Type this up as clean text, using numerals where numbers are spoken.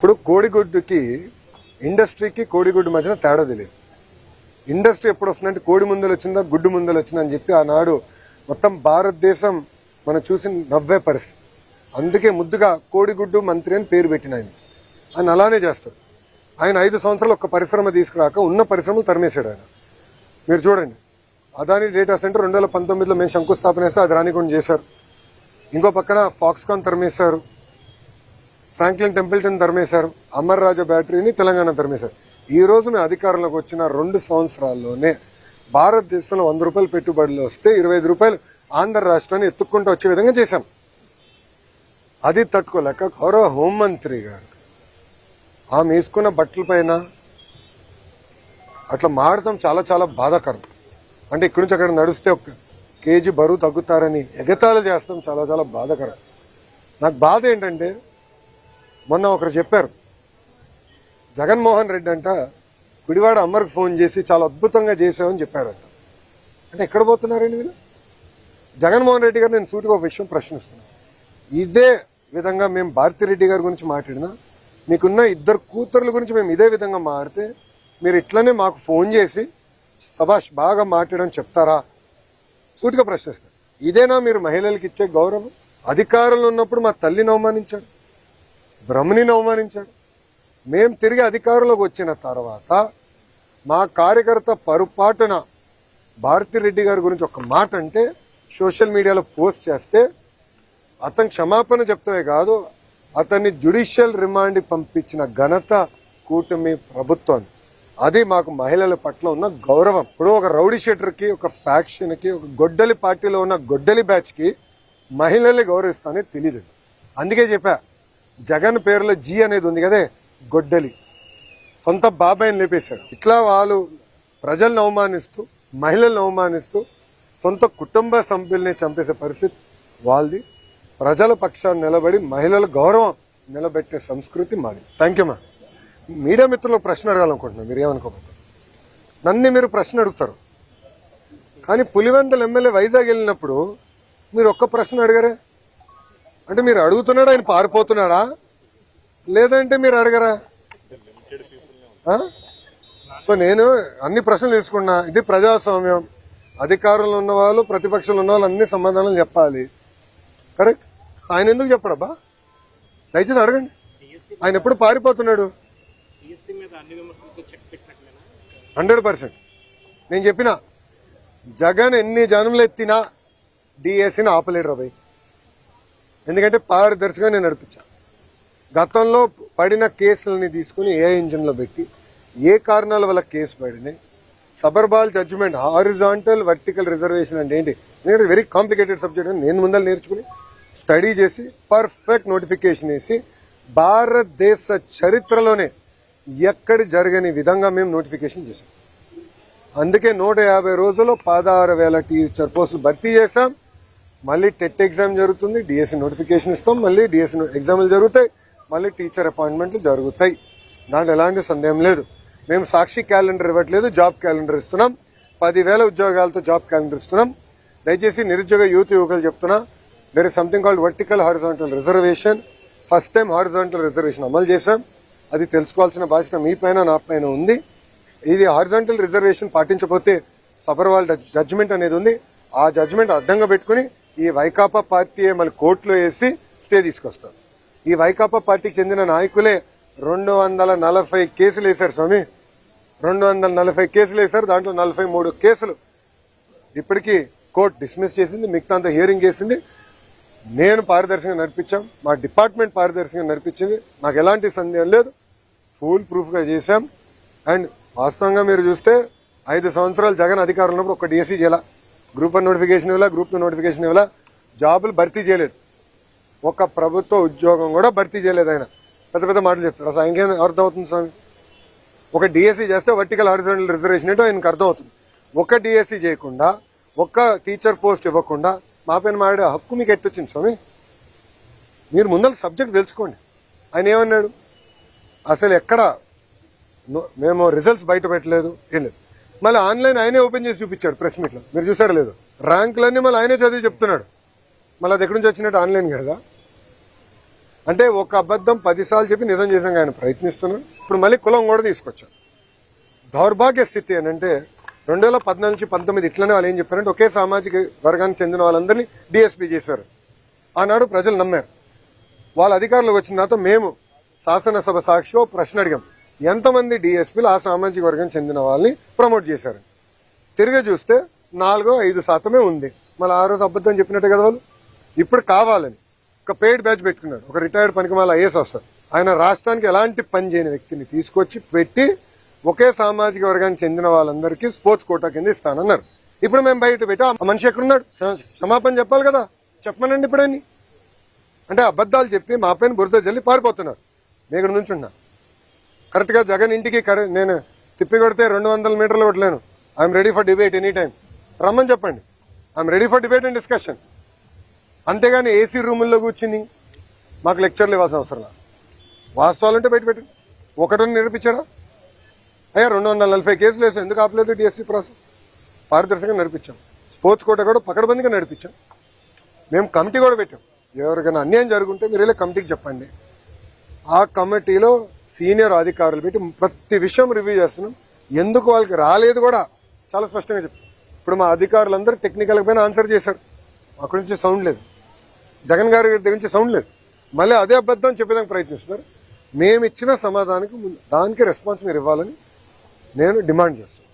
ఇప్పుడు కోడిగుడ్డుకి ఇండస్ట్రీకి కోడిగుడ్డు మధ్యన తేడా తెలియదు. ఇండస్ట్రీ ఎప్పుడు వస్తుందంటే కోడి ముందలు వచ్చిందా గుడ్డు ముందలు వచ్చిందా అని చెప్పి ఆనాడు మొత్తం భారతదేశం మనం చూసి నవ్వే పరిస్థితి. అందుకే ముద్దుగా కోడిగుడ్డు మంత్రి అని పేరు పెట్టిన ఆయన అలానే చేస్తాడు. ఆయన 5 సంవత్సరాలు ఒక్క పరిశ్రమ తీసుకురాక ఉన్న పరిశ్రమలు తరిమేశాడు ఆయన. మీరు చూడండి, అదాని డేటా సెంటర్ 2019లో మేము శంకుస్థాపన చేస్తే అది రానికుండా చేశారు. ఇంకో పక్కన ఫాక్స్కాన్ తరిమేశారు, ఫ్రాంక్లిన్ టెంపుల్టన్ తరిమేశారు, అమర్ రాజా బ్యాటరీని తెలంగాణ తరిమేశారు. ఈ రోజు మేము అధికారంలోకి వచ్చిన 2 సంవత్సరాల్లోనే భారతదేశంలో 100 రూపాయలు పెట్టుబడులు వస్తే 25 రూపాయలు ఆంధ్ర రాష్ట్రాన్ని ఎత్తుక్కుంటూ వచ్చే విధంగా చేశాం. అది తట్టుకోలేక గౌరవ హోంమంత్రి గారు ఆమె వేసుకున్న బట్టల పైన అట్లా మాడటం చాలా చాలా బాధాకరం. అంటే ఇక్కడి నుంచి అక్కడ నడిస్తే 1 కేజీ బరువు తగ్గుతారని ఎగతాళి చేస్తాం, చాలా చాలా బాధాకరం. నాకు బాధ ఏంటంటే మొన్న ఒకరు చెప్పారు, జగన్మోహన్ రెడ్డి అంట గుడివాడ అమ్మర్కి ఫోన్ చేసి చాలా అద్భుతంగా చేసామని చెప్పాడంట. అంటే ఎక్కడ పోతున్నారండి వీళ్ళు? జగన్మోహన్ రెడ్డి గారు నేను సూటిగా ఒక విషయం ప్రశ్నిస్తున్నాను. ఇదే విధంగా మేము భారతిరెడ్డి గారి గురించి మాట్లాడినా, మీకున్న 2 కూతుర్ల గురించి మేము ఇదే విధంగా మాట్లాడితే మీరు ఇట్లనే మాకు ఫోన్ చేసి సభాష్ బాగా మాట్లాడని చెప్తారా? సూటిగా ప్రశ్నిస్తారు. ఇదేనా మీరు మహిళలకు ఇచ్చే గౌరవం? అధికారంలో ఉన్నప్పుడు మా తల్లిని అవమానించారు, బ్రహ్మణిని అవమానించారు. మేం తిరిగి అధికారంలోకి వచ్చిన తర్వాత మా కార్యకర్త పొరపాటున భారతిరెడ్డి గారి గురించి ఒక మాట అంటే సోషల్ మీడియాలో పోస్ట్ చేస్తే అతను క్షమాపణ చెప్తామే కాదు, అతన్ని జ్యుడిషియల్ రిమాండ్కి పంపించిన ఘనత కూటమి ప్రభుత్వం. అది మాకు మహిళల పట్ల ఉన్న గౌరవం. ఇప్పుడు ఒక రౌడీ షీటర్కి, ఒక ఫ్యాక్షన్కి, ఒక గొడ్డలి పార్టీలో ఉన్న గొడ్డలి బ్యాచ్కి మహిళల్ని గౌరవిస్తానే తెలీదు. అందుకే చెప్పా, జగన్ పేరులో జీ అనేది ఉంది కదే, గొడ్డలి సొంత బాబాయిని లేపేశాడు. ఇట్లా వాళ్ళు ప్రజలను అవమానిస్తూ, మహిళలను అవమానిస్తూ, సొంత కుటుంబ సభ్యుల్ని చంపేసే పరిస్థితి వాళ్ళది. ప్రజల పక్షాన్ని నిలబడి మహిళల గౌరవం నిలబెట్టే సంస్కృతి మాది. థ్యాంక్ యూ మా. మీడియా మిత్రులకు ప్రశ్న అడగాలనుకుంటున్నా, మీరు ఏమనుకోకపోతే. నన్ను మీరు ప్రశ్న అడుగుతారు, కానీ పులివెందుల ఎమ్మెల్యే వైజాగ్ వెళ్ళినప్పుడు మీరు ఒక్క ప్రశ్న అడిగారే. అంటే మీరు అడుగుతున్నాడా, ఆయన పారిపోతున్నాడా, లేదంటే మీరు అడగరా? సో నేను అన్ని ప్రశ్నలు తీసుకున్నా. ఇది ప్రజాస్వామ్యం. అధికారంలో ఉన్న వాళ్ళు, ప్రతిపక్షంలో ఉన్న వాళ్ళు అన్ని సమాధానాలు చెప్పాలి. కరెక్ట్. ఆయన ఎందుకు చెప్పడబ్బా? దయచేసి అడగండి. ఆయన ఎప్పుడు పారిపోతున్నాడు? 100%. నేను చెప్పిన జగన్ ఎన్ని జనంలు ఎత్తినా డిఎస్సీని ఆపలేడు రాబాయ్. ఎందుకంటే పారదర్శిగా నేను నడిపించా. గతంలో పడిన కేసులని తీసుకుని ఏ ఇంజిన్లో పెట్టి ఏ కారణాల వల్ల కేసు పడినాయి, సబర్బాల్ జడ్జిమెంట్, హారిజాంటల్ వర్టికల్ రిజర్వేషన్ అంటే ఏంటి, ఎందుకంటే వెరీ కాంప్లికేటెడ్ సబ్జెక్ట్ అని నేను ముందర నేర్చుకుని స్టడీ చేసి పర్ఫెక్ట్ నోటిఫికేషన్ వేసి భారతదేశ చరిత్రలోనే ఎక్కడి జరగని విధంగా మేము నోటిఫికేషన్ చేశాం. అందుకే 150 రోజుల్లో 16,000 టీచర్ పోస్టులు భర్తీ చేశాం. మళ్ళీ టెట్ ఎగ్జామ్ జరుగుతుంది, డిఎస్సీ నోటిఫికేషన్ ఇస్తాం, మళ్ళీ డిఎస్సీ ఎగ్జామ్లు జరుగుతాయి, మళ్ళీ టీచర్ అపాయింట్మెంట్లు జరుగుతాయి. దాంట్లో ఎలాంటి సందేహం లేదు. మేము సాక్షి క్యాలెండర్ ఇవ్వట్లేదు, జాబ్ క్యాలెండర్ ఇస్తున్నాం. 10,000 ఉద్యోగాలతో జాబ్ క్యాలెండర్ ఇస్తున్నాం. దయచేసి నిరుద్యోగ యువకులు చెప్తున్నా, there is something called vertical horizontal reservation. First time horizontal reservation అమలు చేశాం. అది తెలుసుకోవాల్సిన బాధ్యత మీ పైన, నా పైన ఉంది. ఇది హారిజాంటల్ రిజర్వేషన్ పాటించకపోతే సబర్వాల్ జడ్జిమెంట్ అనేది ఉంది. ఆ జడ్జిమెంట్ అడ్డంగా పెట్టుకుని ఈ వైకాపా పార్టీ మళ్ళీ కోర్టులో వేసి స్టే తీసుకొస్తారు. ఈ వైకాపా పార్టీకి చెందిన నాయకులే 240 కేసులు వేశారు స్వామి. 240 కేసులు వేశారు. దాంట్లో 43 కేసులు ఇప్పటికీ కోర్టు డిస్మిస్ చేసింది, మిగతా అంతా హియరింగ్ చేసింది. నేను పారదర్శకంగా నడిపించాం, మా డిపార్ట్మెంట్ పారదర్శకంగా నడిపించింది. నాకు ఎలాంటి సందేహం లేదు. ఫుల్ ప్రూఫ్గా చేశాం. అండ్ వాస్తవంగా మీరు చూస్తే 5 సంవత్సరాలు జగన్ అధికారంలో ఉన్నప్పుడు ఒక డిఎస్సీ చేయాల, గ్రూప్ 1 నోటిఫికేషన్ ఇవ్వాల, గ్రూప్ 2 నోటిఫికేషన్ ఇవ్వాల, జాబులు భర్తీ చేయలేదు. ఒక ప్రభుత్వ ఉద్యోగం కూడా భర్తీ చేయలేదు. ఆయన పెద్ద పెద్ద మాటలు చెప్తారు. అసలు ఆయనకేం అర్థం అవుతుంది స్వామి? ఒక డిఎస్సీ చేస్తే వర్టికల్ హారిజాంటల్ రిజర్వేషన్ ఏంటో ఆయనకు అర్థం అవుతుంది. ఒక డిఎస్సీ చేయకుండా, ఒక్క టీచర్ పోస్ట్ ఇవ్వకుండా మా పైన మాడే హక్కు మీకు ఎట్టొచ్చింది స్వామి? మీరు ముందర సబ్జెక్ట్ తెలుసుకోండి. ఆయన ఏమన్నాడు? అసలు ఎక్కడ మేము రిజల్ట్స్ బయట పెట్టలేదు, ఏం లేదు. మళ్ళీ ఆన్లైన్ ఆయనే ఓపెన్ చేసి చూపించాడు ప్రెస్ మీట్లో. మీరు చూసారా లేదు? ర్యాంకులన్నీ మళ్ళీ ఆయనే చదివి చెప్తున్నాడు. మళ్ళీ అది ఎక్కడి నుంచి వచ్చినట్టు? ఆన్లైన్ కదా. అంటే ఒక అబద్ధం 10 సార్లు చెప్పి నిజం చేసాం ఆయన ప్రయత్నిస్తున్నాడు. ఇప్పుడు మళ్ళీ కులం కూడా తీసుకొచ్చాం. దౌర్భాగ్య స్థితి అని అంటే 2014 నుంచి 19 ఇట్లనే వాళ్ళు ఏం చెప్పారంటే ఒకే సామాజిక వర్గానికి చెందిన వాళ్ళందరినీ డిఎస్పీ చేశారు. ఆనాడు ప్రజలు నమ్మారు. వాళ్ళ అధికారులకు వచ్చిన తర్వాత మేము శాసనసభ సాక్షిగా ప్రశ్న అడిగాం, ఎంతమంది డిఎస్పీలు ఆ సామాజిక వర్గానికి చెందిన వాళ్ళని ప్రమోట్ చేశారు. తిరిగి చూస్తే 4-5% ఉంది. మళ్ళీ ఆ రోజు అబద్ధం చెప్పినట్టే కదా వాళ్ళు. ఇప్పుడు కావాలని ఒక పెయిడ్ బ్యాచ్ పెట్టుకున్నాడు. ఒక రిటైర్డ్ పనికిమాల ఐఏఎస్ వస్తారు. ఆయన రాష్ట్రానికి ఎలాంటి పని చేయని వ్యక్తిని తీసుకొచ్చి పెట్టి ఒకే సామాజిక వర్గానికి చెందిన వాళ్ళందరికీ స్పోర్ట్స్ కోటా కింద ఇస్తానన్నారు. ఇప్పుడు మేము బయట పెట్టి ఆ మనిషి ఎక్కడున్నాడు? క్షమాపణ చెప్పాలి కదా, చెప్పమనండి ఇప్పుడని. అంటే అబద్ధాలు చెప్పి మా పైన బురద జల్లి పారిపోతున్నారు. నేను ఇక్కడ నుంచి ఉన్నా కరెక్ట్గా జగన్ ఇంటికి నేను తిప్పి కొడితే 200 మీటర్లు కొట్టలేను. I'm ready for debate any time. రమ్మని చెప్పండి. I'm ready for debate and discussion. అంతేగాని ఏసీ రూముల్లో కూర్చుని మాకు లెక్చర్లు ఇవ్వాల్సిన అవసరం లేదు. వాస్తవాలంటే బయట పెట్టండి. ఒకటని నిరూపించాడా? అయ్యా 240 కేసులు వేసాం, ఎందుకు ఆపలేదు డిఎస్సీ ప్రాసెస్? పారదర్శకంగా నడిపించాం. స్పోర్ట్స్ కోట కూడా పకడ్బందీగా నడిపించాం. మేము కమిటీ కూడా పెట్టాం. ఎవరికైనా అన్యాయం జరుగుంటే మీరు ఇలా కమిటీకి చెప్పండి. ఆ కమిటీలో సీనియర్ అధికారులు పెట్టి ప్రతి విషయం రివ్యూ చేస్తున్నాం. ఎందుకు వాళ్ళకి రాలేదు కూడా చాలా స్పష్టంగా చెప్తాం. ఇప్పుడు మా అధికారులందరూ టెక్నికల్ పైన ఆన్సర్ చేశారు. అక్కడి నుంచి సౌండ్ లేదు, జగన్ గారి దగ్గర నుంచి సౌండ్ లేదు. మళ్ళీ అదే అబద్ధం చెప్పేదానికి ప్రయత్నిస్తున్నారు. మేము ఇచ్చిన సమాధానానికి దానికి రెస్పాన్స్ మీరు ఇవ్వాలని నేను డిమాండ్ చేస్తాను.